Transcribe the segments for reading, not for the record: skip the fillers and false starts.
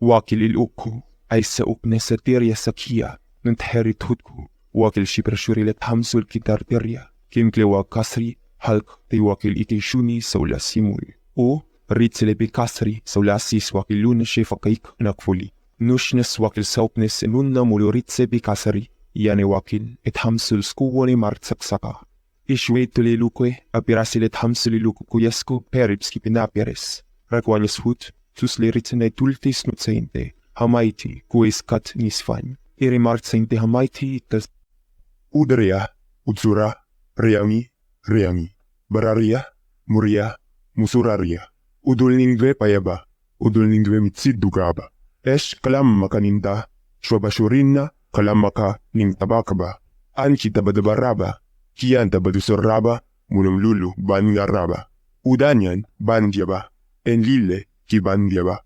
wakil ilukku, ay sauk na satirya sakia, ng terit hutku, wakil shiprashurilet hamsul kitarterya, kimklewa kasri, halk te wakil ikishuni sa ula simul. O, ritselepi kasri sa ula sis wakil luna shefakaik nakfuli. Nushnes wakil saupnes enunna mulu ritsepi kasri, yane wakil et hamsul skuwani martsaksaka. Ishwe tulilukwe, apirasilet hamsul iluku kuyasko peripski pinaperes. Rakwanyas hut, susle ritsenay tultis nutsainte, hamaiti kuiskat nisfan. Irimartsainte hamaiti tas Udaria, Utsura, Reami, Bararia, Muria, Musuraria. Udul ningwe payaba, udul ningwe mitsidugaba. Esh kalam makaninda, shwabashurinna, kalam maka ning tabakaba. Anchi tabadabaraba, kiyan tabadusoraba, mulum lulu bangaraba. Udanyan bandyaba, enlile ki bandyaba.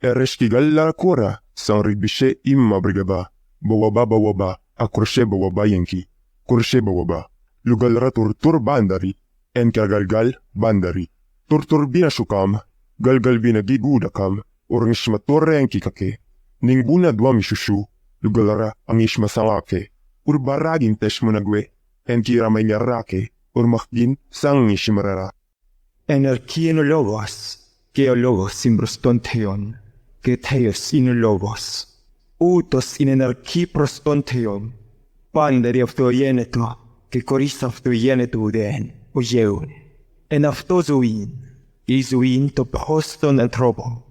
Eresh kigalla kora, sanribishe imma brigaba. Bawaba, akurse bawaba yanki, kurse bawaba. Lugalra turtur bandari, enkagalgal bandari. Turtur binashukam, galgal binagigudakam, orangishmatorre enkikake. Ningbuna dwamishushu, lugalra angishmasawake. Urbaragin teshmunagwe, enkiramanyarake, urmakgin sangishimarara. Enerkienologos, geologos simbrostonteon, geteos inologos. Utos in energi prostonteon, panderi αυτογένετο και κορίς αυτογένετο ουδέν, ο γέουν. Εν αυτό ζωήν, η ζωήν το πώς των ανθρώπων,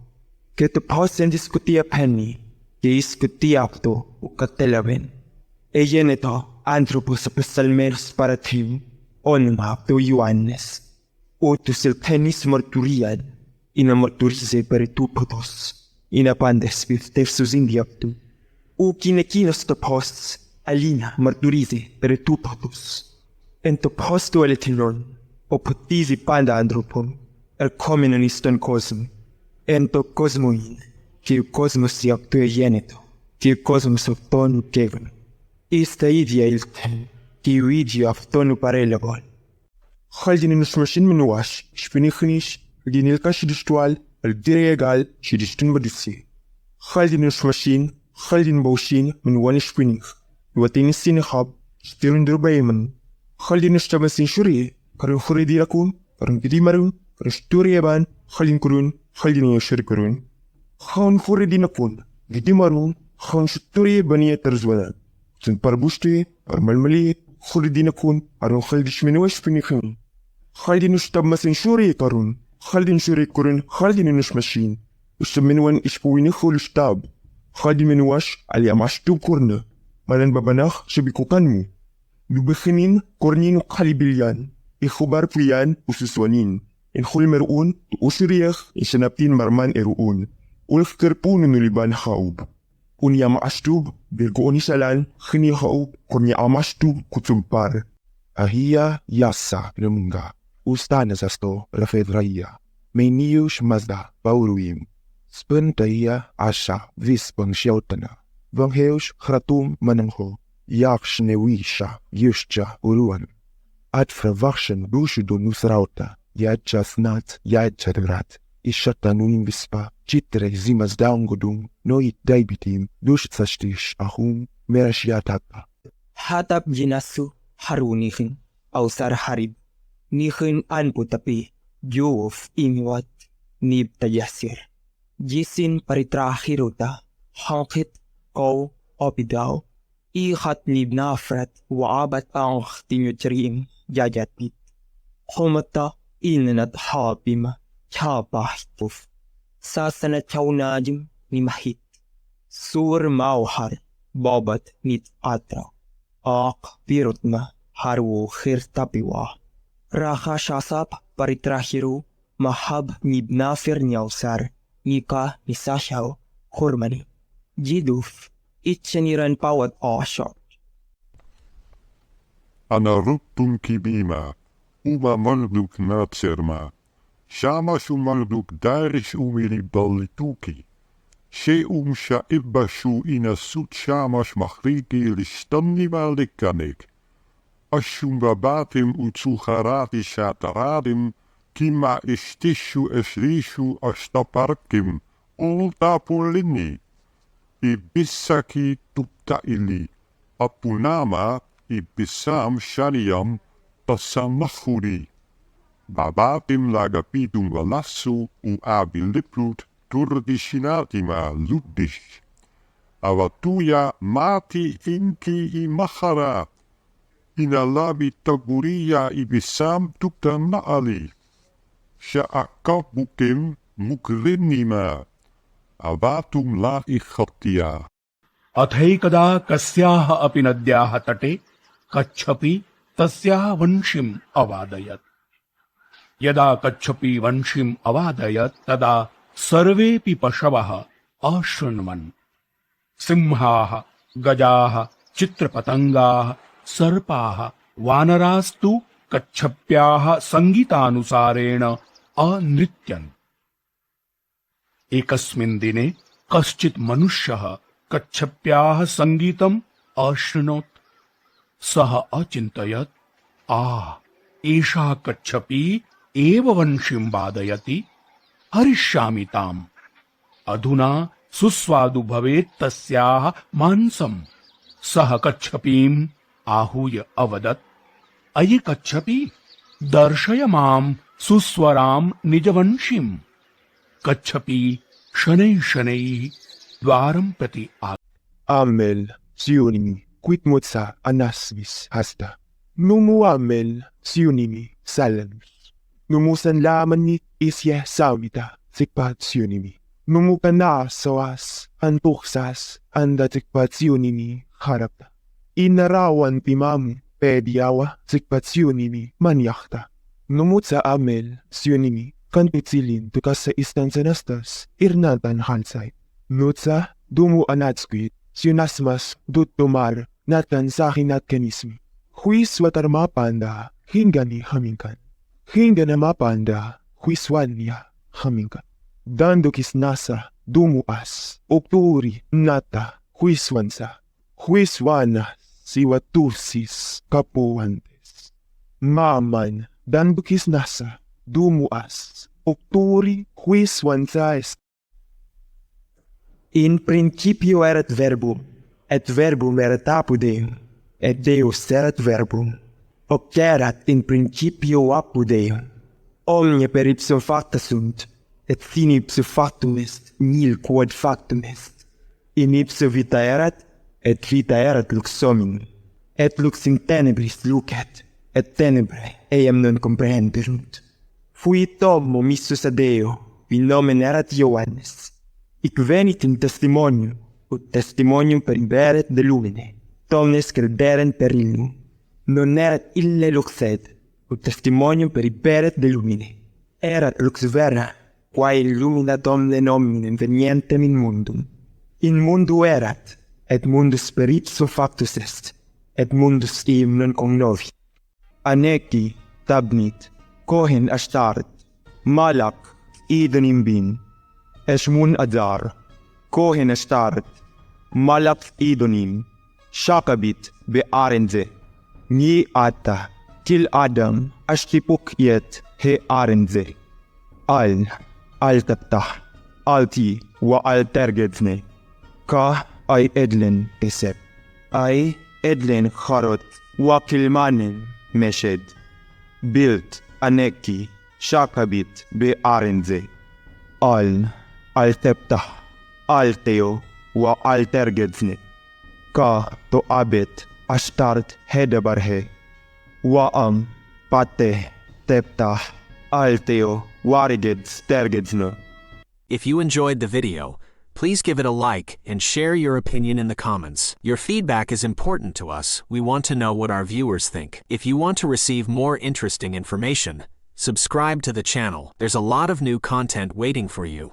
και το πώς εν δισκουτία πέννη, και η σκουτία αυτό ο κατέλαβεν. Εγένετο άνθρωπος απεσταλμένος παρατήμ, όνομα αυτό Ιωάννης. Ούτως ελπένης μαρτυρίαν, είναι μαρτυρίζε περί τούποτος. Είναι πάντες πιθεύσους ίνδιαπτου. Ο κινεκίνος το πώς, αλίνα μαρτυρίζει περί τούποτος. Εν το πώς του ελετινών, ο ποτίζει πάντα άνθρωπον, ερχόμενον εις τον κόσμο. Εν το κόσμο είναι, και ο κόσμος η αυτό εγένετο, και ο κόσμος αυτόν ουκεύον. Εις τα ίδια ήλθεν, και ο ίδιο αυτόν ου παρέλαβον. Χάλτιν νοσμασίν μενουάς, σπινίχνης, γινήλκα σιδιστουάλ, الدريغال شديشتن بدسي خالدين الشماشين خالدين بوشين من وان شبينيخ واتين السين خاب شتيرن دربايمن خالدين الشتمسين شوري كارن خريدي لكون كارن كدي مرون كارن شتوري يبان خالدين كرون خالدين يشري كرون خان خريدي نكون كدي مرون خان شتوري بنية ترزوانا تن بربوشتي أرمالملي خريدي نكون أرون خالديش من واش بنيخن خالدين الشتمسين شوري كارون خالدين شوري كورن خالدين نشماشين وشمنوان إشبويني خول شتاب خالدين منواش علي أماشتو كورن مالن بابناخ شبيكو كانمو لبخنين كورنين وقالبيليان إخبار بيان وسسوانين إن خول مرؤون وشريخ إشنابتين مرمان إرؤون والفكربون نلبان خاوب ونيا ماشتوب بيرقوني سالان خني خاوب كورني أماشتو كتوبار Ahia yasa lemunga. Ustana zasto rafedraia. Menius mazda bauruim. Spuntaia asha vispang shiotana. Vangheus gratum manangho. Yakshnewisha yuscha uruan. Ad verwachen bushudo nusrauta. Yadja snat yadjadrat. Ishatanun vispa. Chitre zimas daungodum. Noit daibitim. Dushzastish ahum. Merashiatapa. Hatap jinasu harunihin. Ausar harib. Nihin anputapi, Juuf imwat, nib tayasir. Jisin paritrahiruta, hankit, ko, opidaw, ihat nib nafrat, waabat ang tinyutrim, yajatpit. Humata inanat habima, chabahituf. Sasana chawnajim ni mahit. Sur mauhar, babat nit atra. Ak pirutma, haru khirtapiwa. Raha shasap paritrahiru mahab nibnafir nyausar nika nisashaw hormani jiduf itcheniran pawat ashot. Anaruptum kibima uma marduk natserma shamas marduk darish umiri ballituki she sha ibbashu ina sut shamas machriki listanni malikanik Ashum babatim utsuharati shataradim, kima istishu esrishu ashtaparkim, ultapulini, ibissaki tuptaili, apunama ibissam shariam tasamahuri. Babatim lagapitum valassu u abiliplut turdishinatima ludish. Awatuya mati inki imahara. Inalabi taguria ibissam tuktan naali. Sha'akabukim mukrinima. Avatum la ikhatia. अथैकदा कस्याः अपि नद्याः तटे कच्छपि तस्याः वंशीम् अवादयत्। यदा कच्छपि वंशीम् अवादयत् तदा सर्वेऽपि पशवः अशृण्वन्। सिंहाः, गजाः, चित्रपतङ्गाः, सर्पाः, वानरास्तु कच्छप्याः सङ्गीतानुसारेण अनृत्यन्। एकस्मिन् दिने कश्चित् मनुष्यः कच्छप्याः सङ्गीतम् अशृणोत्। सः अचिन्तयत्, एषा कच्छपी एव वंशीम् वादयति, हरिष्यामि ताम्। अधुना सुस्वादु भवेत् तस्याः मांसम्। सः कच्छपीम् आहूय अवदत्, अयि कच्छपी, दर्शय माम् सुस्वराम् निजवंशीम्। कच्छपी शनैः शनैः द्वारं प्रति Amel, siunimi, quitmutsa anasvis hasta. Numu amel, siunimi, salams. Numusan lamani isye samita, sikpat siunimi. Numu soas, antuksas, anda sikpat siunimi, harapta. Inarawan timamu, pediawa, sikpat siunimi, manyakta. Numutsa amel, siunimi, kanpitsilin tukas sa istansanastas, irnatan halsay. Nutsa, dumu anatsquit, siunasmas, dutumar, natan sakin at kanismi. Huis watarmapanda, hingani haminkan. Hingana mapanda, huiswania, haminkan. Dandukis nasa, dumuas, okturi, nata, huiswansa. Huiswana, siwatusis, kapuantes. Maman, dandukis nasa, dumuas, okturi, huiswansa est. In principio erat verbum, et verbum erat apud Deum, et Deus erat verbum. Hoc erat in principio apud Deum. Omnia per ipsum facta sunt, et sine ipso factum est, nil quod factum est. In ipso vita erat, et vita erat lux homini. Et lux in tenebris lucet, et tenebrae eam non comprehenderunt. Fuit homo missus a Deo, qui nomen erat Ioannes. Hic venit in testimonium, ut testimonium periberet de lumine. Tomnes crederent per illum. Non erat ille lux sed, ut testimonium periberet de lumine. Erat lux vera, quae illuminat omnem hominem venientem in mundum. In mundo erat, et mundus per ipso factus est, et mundus eum non cognovit. Aneci, tabnit, cohen ashtart, malak, idonim bin. Eshmun Adar, Kohen Ashtart, Malak Idonim, Shakabit Be'arenze, Ni Ata, Kil Adam, Ashtipuk Yet He Arenze, Al-Tattah, Alti wa Al-Tergedzne, Ka Ay Edlen Tesep, Ay Edlen Charot wa Kilmanen Meshed, Bilt Aneki, Shakabit Be'arenze, Al-Teptah, Alteo, wa Altergedzne, Ka to abet, Ashtart Hedabarhe, wa Pate, Teptah, Alteo, Warigeds Tergedzne. If you enjoyed the video, please give it a like and share your opinion in the comments. Your feedback is important to us. We want to know what our viewers think. If you want to receive more interesting information, subscribe to the channel. There's a lot of new content waiting for you.